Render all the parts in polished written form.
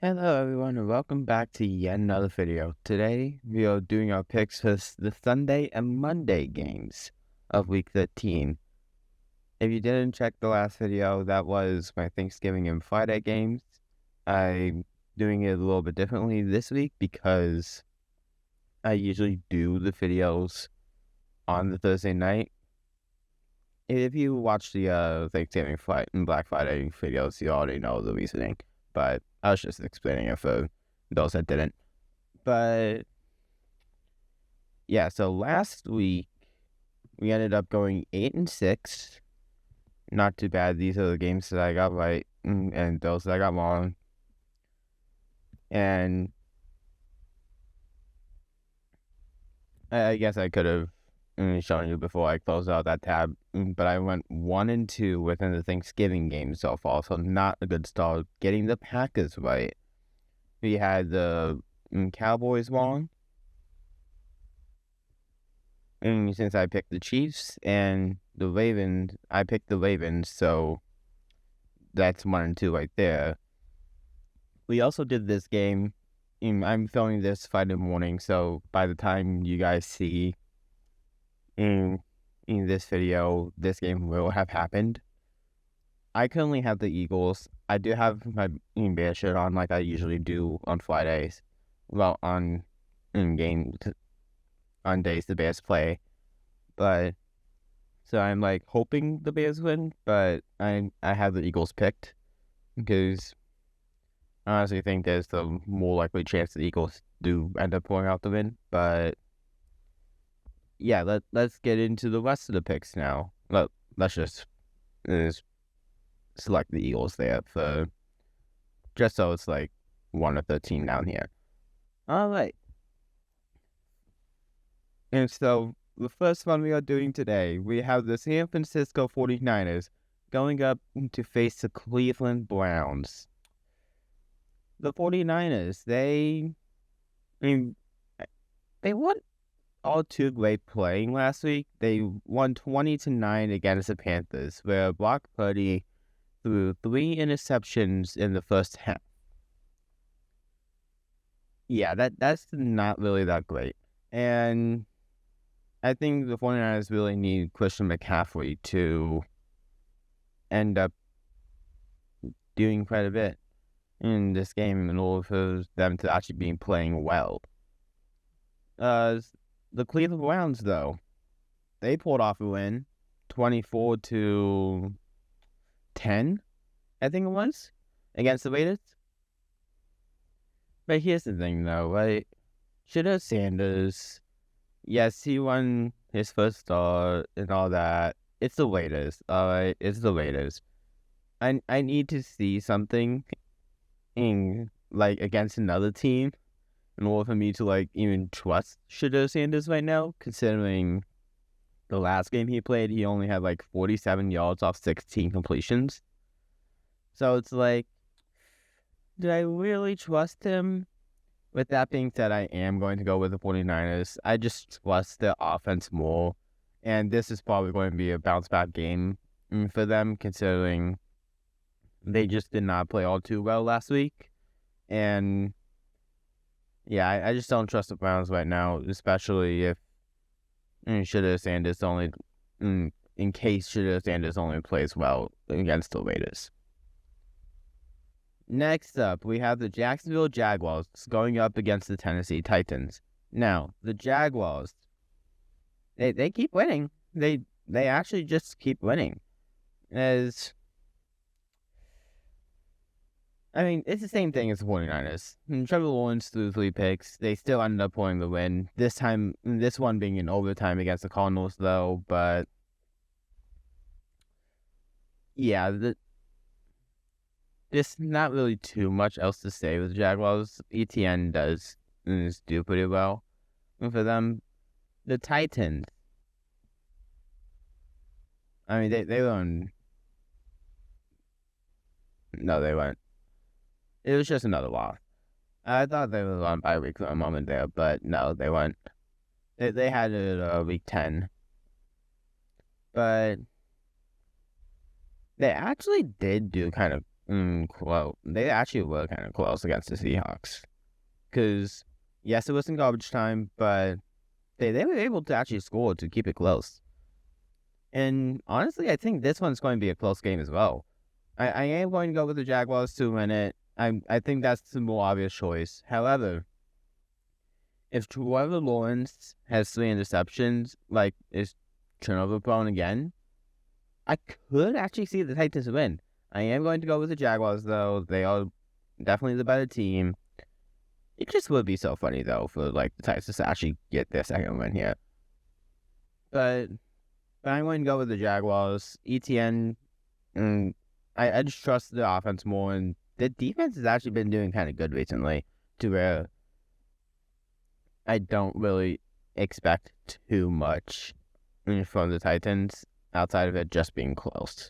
Hello everyone and welcome back to yet another video. Today we are doing our picks for the Sunday and Monday games of week 13. If you didn't check the last video, that was my Thanksgiving and Friday games. I'm doing it a little bit differently this week because I usually do the videos on the Thursday night. If you watch the Thanksgiving and Black Friday videos, you already know the reasoning. But I was just explaining it for those that didn't. But yeah, so last week we ended up going 8-6. Not too bad. These are the games that I got right and those that I got wrong. And I guess I could have shown you before I closed out that tab, but I went 1-2 within the Thanksgiving game so far, so not a good start. Getting the Packers right. We had the Cowboys wrong. And since I picked the Chiefs and the Ravens, I picked the Ravens, so that's 1-2 right there. We also did this game. I'm filming this Friday morning, so by the time you guys see in this video, this game will have happened. I currently have the Eagles. I do have my Bears shirt on like I usually do on Fridays. Well, on days the Bears play. But so I'm like hoping the Bears win, but I have the Eagles picked because I honestly think there's the more likely chance the Eagles do end up pulling out the win. But yeah, let's get into the rest of the picks now. Let's just select the Eagles there for just so it's like 1-13 down here. All right. And so the first one we are doing today, we have the San Francisco 49ers going up to face the Cleveland Browns. The 49ers, they weren't all too great playing last week. They won 20-9 against the Panthers, where Brock Purdy threw 3 interceptions in the first half. Yeah, that's not really that great. And I think the 49ers really need Christian McCaffrey to end up doing quite a bit in this game in order for them to actually be playing well. The Cleveland Browns, though, they pulled off a win, 24-10, I think it was, against the Raiders. But here's the thing, though, right? Shedeur Sanders, yes, he won his first start and all that. It's the Raiders, all right? It's the Raiders. I need to see something like against another team in order for me to like even trust Shedeur Sanders right now, considering the last game he played, he only had like 47 yards off 16 completions. So it's like, do I really trust him? With that being said, I am going to go with the 49ers. I just trust their offense more. And this is probably going to be a bounce-back game for them, considering they just did not play all too well last week. And yeah, I just don't trust the Browns right now, especially if Shedeur Sanders only, in case Shedeur Sanders only plays well against the Raiders. Next up, we have the Jacksonville Jaguars going up against the Tennessee Titans. Now, the Jaguars, they keep winning. They actually just keep winning. It's the same thing as the 49ers. Trevor Lawrence threw 3 picks. They still ended up pulling the win. This one being in overtime against the Cardinals, though. But yeah, there's not really too much else to say with the Jaguars. ETN does do pretty well for them. The Titans, they won. No, they weren't. It was just another loss. I thought they were on bye week for a moment there, but no, they weren't. They had it week 10. But they actually did do kind of They actually were kind of close against the Seahawks. Because, yes, it was in garbage time, but they were able to actually score to keep it close. And honestly, I think this one's going to be a close game as well. I am going to go with the Jaguars to win it. I think that's the more obvious choice. However, if Trevor Lawrence has 3 interceptions, is turnover prone again, I could actually see the Titans win. I am going to go with the Jaguars, though. They are definitely the better team. It just would be so funny, though, for the Titans to actually get their second win here. But I'm going to go with the Jaguars. ETN, I just trust the offense more, and the defense has actually been doing kind of good recently, to where I don't really expect too much from the Titans outside of it just being close.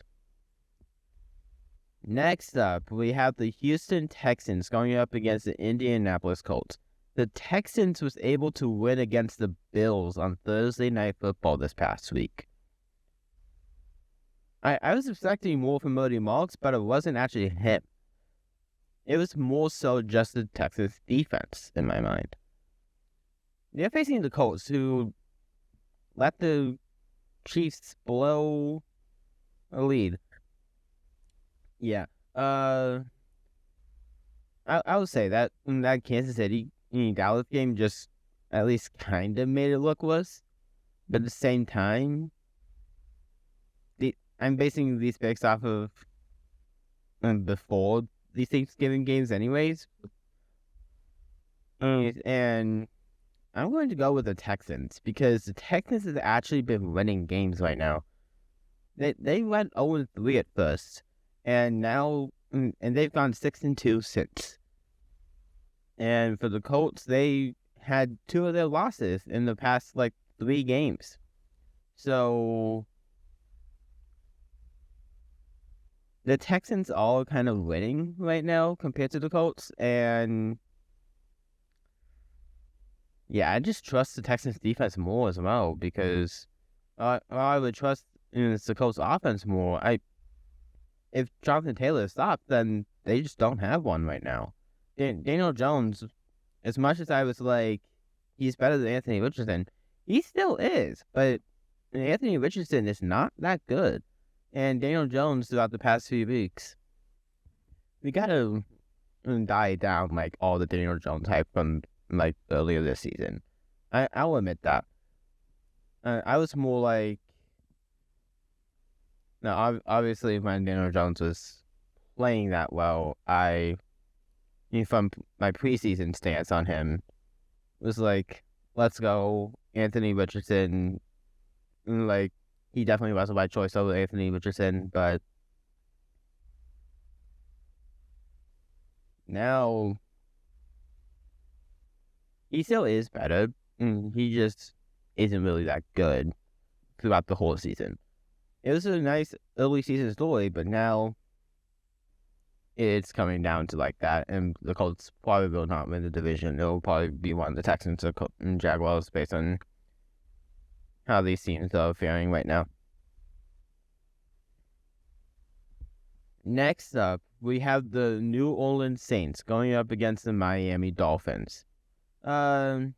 Next up, we have the Houston Texans going up against the Indianapolis Colts. The Texans was able to win against the Bills on Thursday Night Football this past week. I was expecting more from Moody Marks, but it wasn't actually him. It was more so just the Texans defense, in my mind. They're facing the Colts, who let the Chiefs blow a lead. Yeah. I would say that Kansas City Dallas game just at least kind of made it look worse. But at the same time, I'm basing these picks off of before these Thanksgiving games anyways. And I'm going to go with the Texans because the Texans have actually been winning games right now. They went 0-3 at first, and now they've gone 6-2 since. And for the Colts, they had 2 of their losses in the past 3 games. So the Texans are kind of winning right now compared to the Colts, and yeah, I just trust the Texans defense more as well because I would trust the Colts offense more. If Jonathan Taylor stopped, then they just don't have one right now. Daniel Jones, as much as I was he's better than Anthony Richardson, he still is, but Anthony Richardson is not that good. And Daniel Jones throughout the past few weeks, we gotta diet down all the Daniel Jones hype from earlier this season. I'll admit that. I was more now obviously when Daniel Jones was playing that well, from my preseason stance on him was let's go Anthony Richardson. He definitely was the right choice over Anthony Richardson, but now he still is better. He just isn't really that good throughout the whole season. It was a nice early season story, but now it's coming down to that, and the Colts probably will not win the division. It'll probably be one of the Texans or Jaguars based on how these teams are faring right now. Next up, we have the New Orleans Saints going up against the Miami Dolphins. I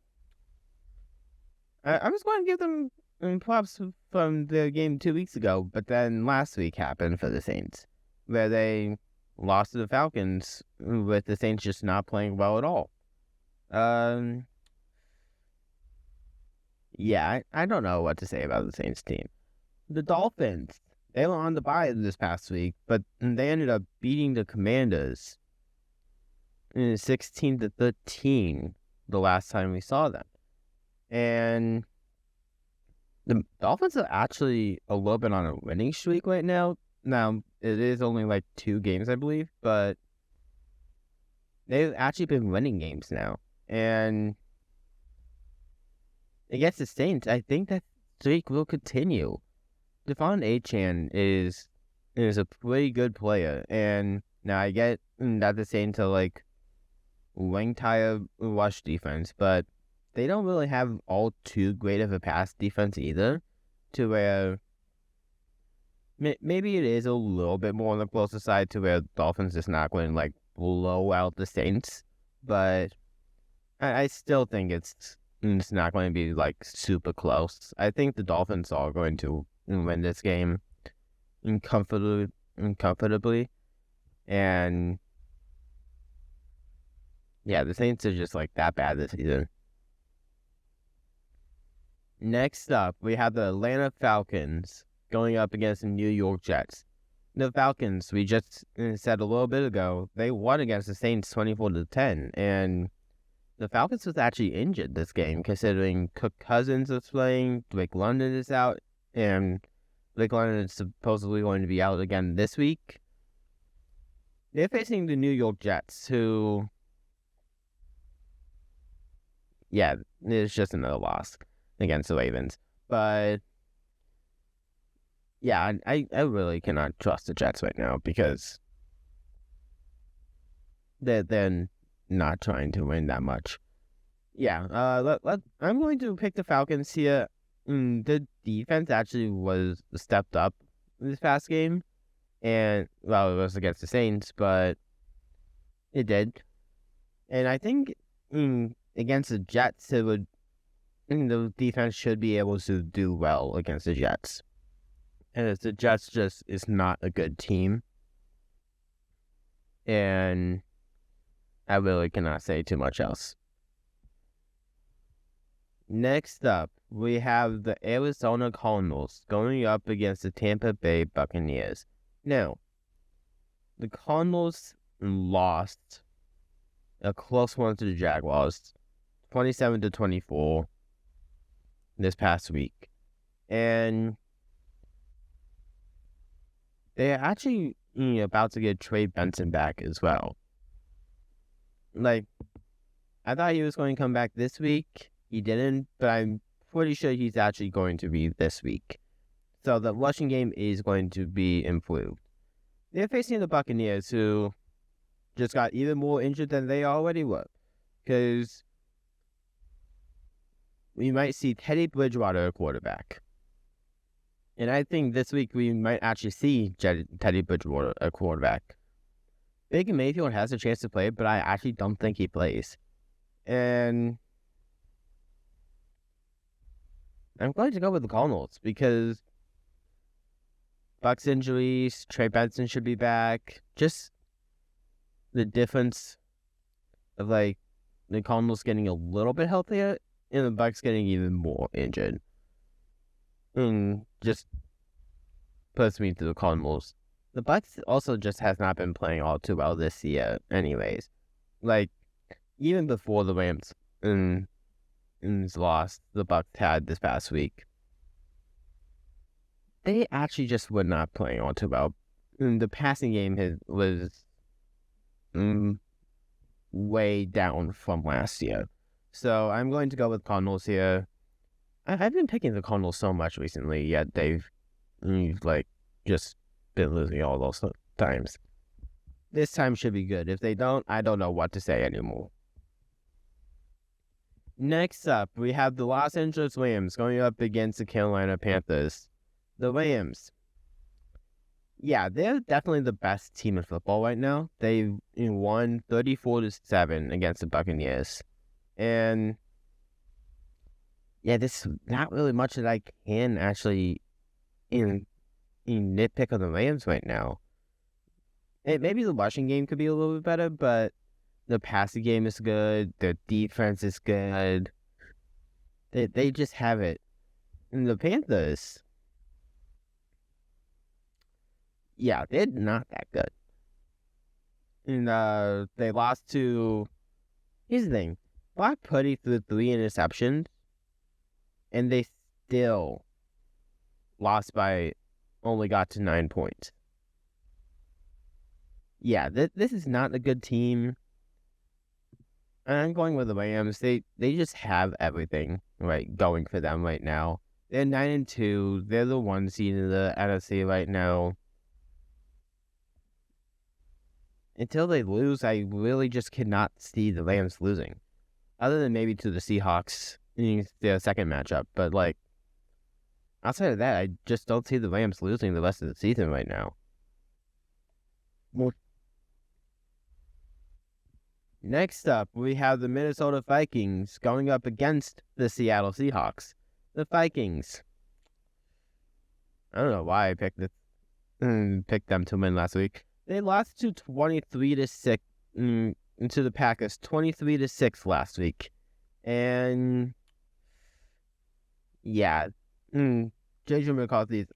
was going to give them props from the game 2 weeks ago, but then last week happened for the Saints, where they lost to the Falcons, with the Saints just not playing well at all. Yeah, I don't know what to say about the Saints team. The Dolphins, they were on the bye this past week, but they ended up beating the Commanders 16-13 the last time we saw them. And the Dolphins are actually a little bit on a winning streak right now. Now, it is only 2 games, I believe, but they've actually been winning games now. And against the Saints, I think that streak will continue. Devon Achane is a pretty good player, and now I get that the Saints are wing tire rush defense, but they don't really have all too great of a pass defense either, to where maybe it is a little bit more on the closer side to where Dolphins is not going to like blow out the Saints, but I still think it's not going to be like super close. I think the Dolphins are going to win this game comfortably, and yeah, the Saints are just like that bad this season. Next up, we have the Atlanta Falcons going up against the New York Jets. The Falcons, we just said a little bit ago, they won against the Saints 24-10, and the Falcons was actually injured this game, considering Kirk Cousins was playing, Drake London is out, and Drake London is supposedly going to be out again this week. They're facing the New York Jets, who, yeah, it's just another loss against the Ravens. But yeah, I really cannot trust the Jets right now because they're not trying to win that much. Yeah, I'm going to pick the Falcons here. The defense actually was stepped up in this past game, and well, it was against the Saints, but it did. And I think against the Jets, the defense should be able to do well against the Jets. And the Jets just is not a good team. And I really cannot say too much else. Next up, we have the Arizona Cardinals going up against the Tampa Bay Buccaneers. Now, the Cardinals lost a close one to the Jaguars, 27-24 this past week. And they're actually about to get Trey Benson back as well. Like, I thought he was going to come back this week. He didn't, but I'm pretty sure he's actually going to be this week. So the rushing game is going to be improved. They're facing the Buccaneers, who just got even more injured than they already were. Because we might see Teddy Bridgewater a quarterback. And I think this week we might actually see Teddy Bridgewater a quarterback. Baker Mayfield has a chance to play, but I actually don't think he plays. And I'm going to go with the Cardinals because Bucks injuries, Trey Benson should be back. Just the difference of like the Cardinals getting a little bit healthier and the Bucks getting even more injured. And just puts me to the Cardinals. The Bucks also just has not been playing all too well this year anyways. Like, even before the Rams lost the Bucks had this past week, they actually just were not playing all too well. And the passing game was way down from last year. So I'm going to go with Cardinals here. I've been picking the Cardinals so much recently, yet they've like just been losing all those times. This time should be good. If they don't, I don't know what to say anymore. Next up, we have the Los Angeles Rams going up against the Carolina Panthers. The Rams, yeah, they're definitely the best team in football right now. They won 34-7 against the Buccaneers. And yeah, there's not really much that I can actually nitpick on the Rams right now. Maybe the rushing game could be a little bit better, but the passing game is good. The defense is good. They just have it. And the Panthers, yeah, they're not that good. And they lost to, here's the thing, Brock Purdy threw 3 interceptions, and they still lost by, only got to 9 points. Yeah, this is not a good team. And I'm going with the Rams. They just have everything right going for them right now. They're 9-2. They're the 1 seed in the NFC right now. Until they lose, I really just cannot see the Rams losing. Other than maybe to the Seahawks in their second matchup. But, like, outside of that, I just don't see the Rams losing the rest of the season right now. Next up, we have the Minnesota Vikings going up against the Seattle Seahawks. The Vikings. I don't know why I picked them to win last week. They lost to 23-6 to the Packers, 23-6 last week, and yeah, J.J. McCarthy is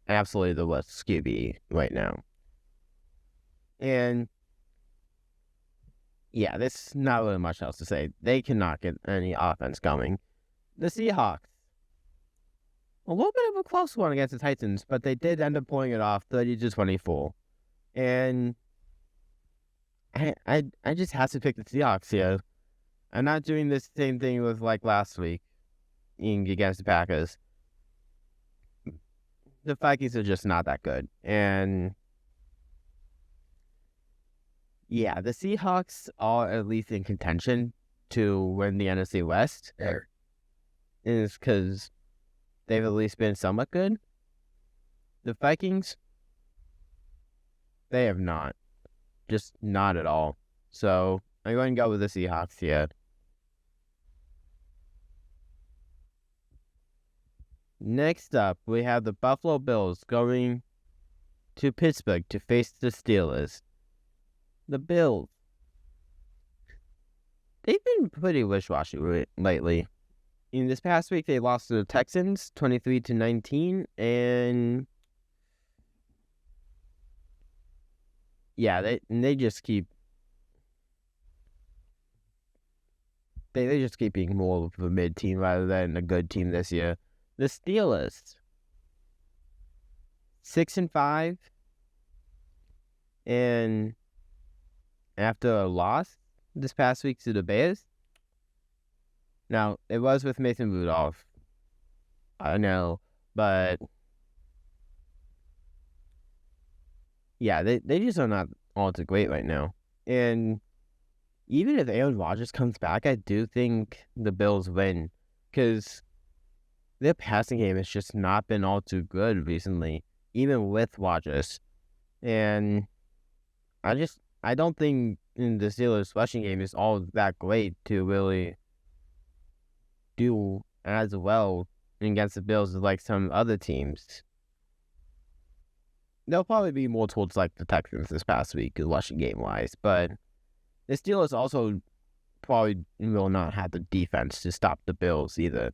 absolutely the worst QB right now, and yeah, there's not really much else to say. They cannot get any offense going. The Seahawks, a little bit of a close one against the Titans, but they did end up pulling it off 30-24. And I just have to pick the Seahawks here. I'm not doing the same thing with like last week against the Packers. The Vikings are just not that good. And yeah, the Seahawks are at least in contention to win the NFC West. Is because they've at least been somewhat good. The Vikings, they have not. Just not at all. So I'm going to go with the Seahawks here. Next up, we have the Buffalo Bills going to Pittsburgh to face the Steelers. The Bills, they've been pretty wish-washy lately. In this past week, they lost to the Texans 23-19, and yeah, they just keep they just keep being more of a mid team rather than a good team this year. The Steelers, 6-5, and after a loss this past week to the Bears. Now, it was with Mason Rudolph. I know, but yeah, they just are not all too great right now. And even if Aaron Rodgers comes back, I do think the Bills win because their passing game has just not been all too good recently, even with Rodgers. And I don't think the Steelers' rushing game is all that great to really do as well against the Bills as like some other teams. They'll probably be more towards like the Texans this past week, rushing game wise, but the Steelers also probably will not have the defense to stop the Bills either.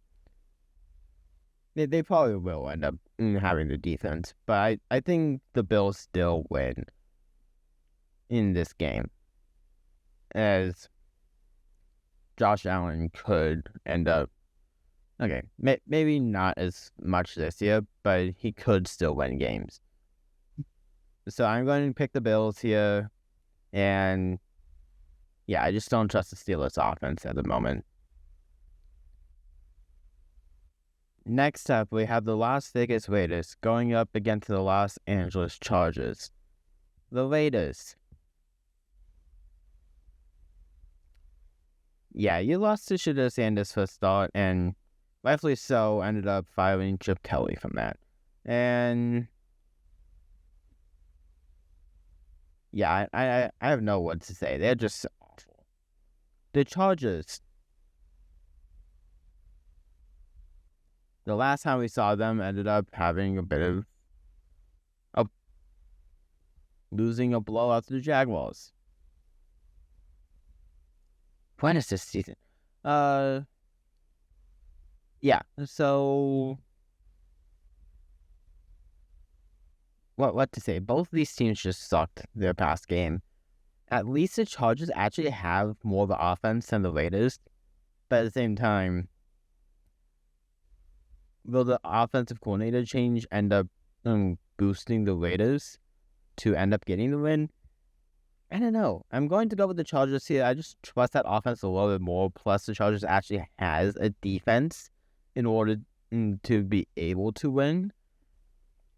They probably will end up having the defense, but I think the Bills still win in this game, as Josh Allen could end up, okay, maybe not as much this year, but he could still win games. So I'm going to pick the Bills here, and yeah, I just don't trust the Steelers offense at the moment. Next up, we have the Las Vegas Raiders going up against the Los Angeles Chargers. The Raiders. Yeah, you lost to Shedeur Sanders for a start, and rightfully so, ended up firing Chip Kelly from that. And yeah, I have no words to say. They're just awful. The Chargers. The last time we saw them ended up having a bit of losing a blowout to the Jaguars. When is this season? Yeah, so what to say? Both of these teams just sucked their past game. At least the Chargers actually have more of the offense than the Raiders, but at the same time, will the offensive coordinator change end up boosting the Raiders to end up getting the win? I don't know. I'm going to go with the Chargers here. I just trust that offense a little bit more. Plus, the Chargers actually has a defense in order to be able to win.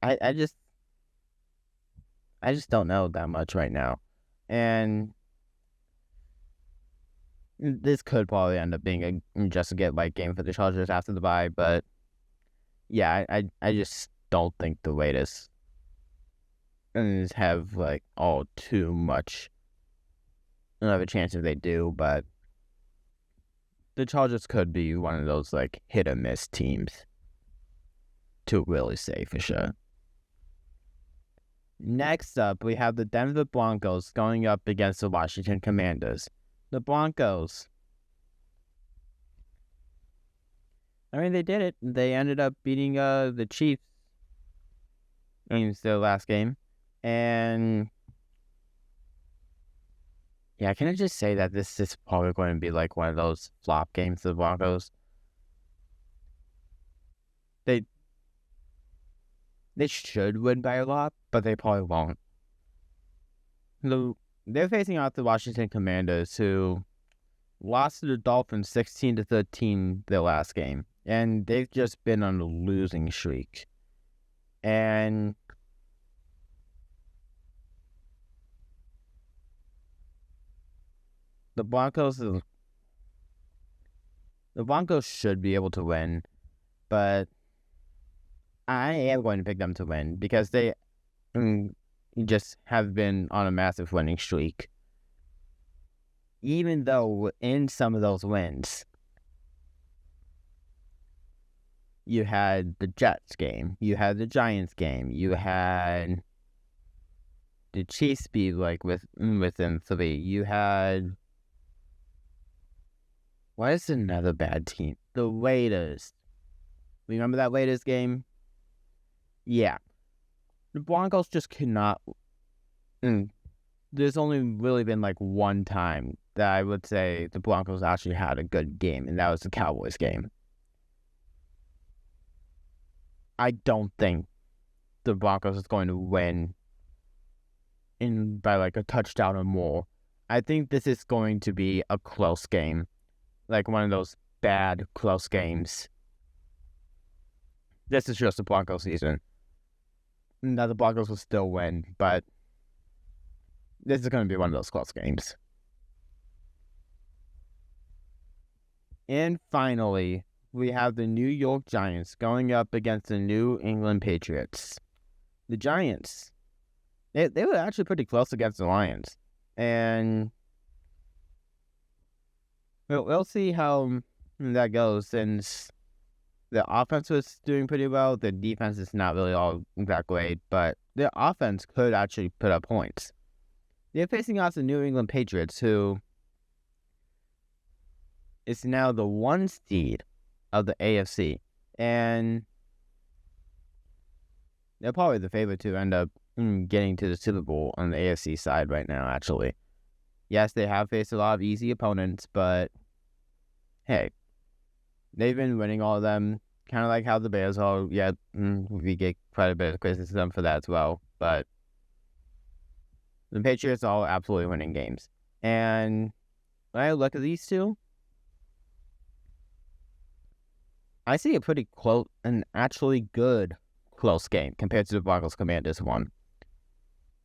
I just don't know that much right now. And this could probably end up being just a get-right game for the Chargers after the bye, but yeah, I just don't think the Raiders have like all too much of a chance if they do, but the Chargers could be one of those like hit or miss teams to really say for sure. Next up, we have the Denver Broncos going up against the Washington Commanders. The Broncos, I mean, they did it. They ended up beating the Chiefs in their last game. And yeah, can I just say that this is probably going to be like one of those flop games for the Broncos? They should win by a lot, but they probably won't. They're facing out the Washington Commanders, who lost to the Dolphins 16-13 their last game, and they've just been on a losing streak. And the Broncos should be able to win, but I am going to pick them to win because they just have been on a massive winning streak. Even though in some of those wins, you had the Jets game, you had the Giants game, you had the Chiefs be like within 3. You had, what is another bad team? The Raiders. Remember that Raiders game? Yeah. The Broncos just cannot. There's only really been like one time that I would say the Broncos actually had a good game, and that was the Cowboys game. I don't think the Broncos is going to win by like a touchdown or more. I think this is going to be a close game, like one of those bad close games. This is just the Broncos season. Now the Broncos will still win, but this is going to be one of those close games. And finally, we have the New York Giants going up against the New England Patriots. The Giants, they were actually pretty close against the Lions. And we'll see how that goes, since the offense was doing pretty well. The defense is not really all that great, but their offense could actually put up points. They're facing off the New England Patriots, who is now the 1 seed of the AFC. And they're probably the favorite to end up getting to the Super Bowl on the AFC side right now, actually. Yes, they have faced a lot of easy opponents, but hey, they've been winning all of them, kind of like how the Bears are. Yeah, we get quite a bit of criticism for that as well, but the Patriots are absolutely winning games. And when I look at these two, I see a pretty close and actually good close game compared to the Broncos Commanders one,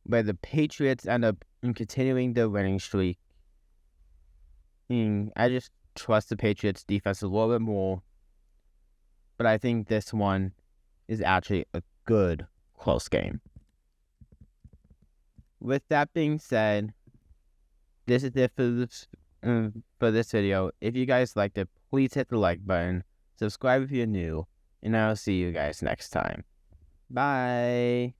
where the Patriots end up continuing their winning streak. I just trust the Patriots defense a little bit more, but I think this one is actually a good close game. With that being said, this is it for this video. If you guys liked it, please hit the like button, subscribe if you're new, and I'll see you guys next time. Bye!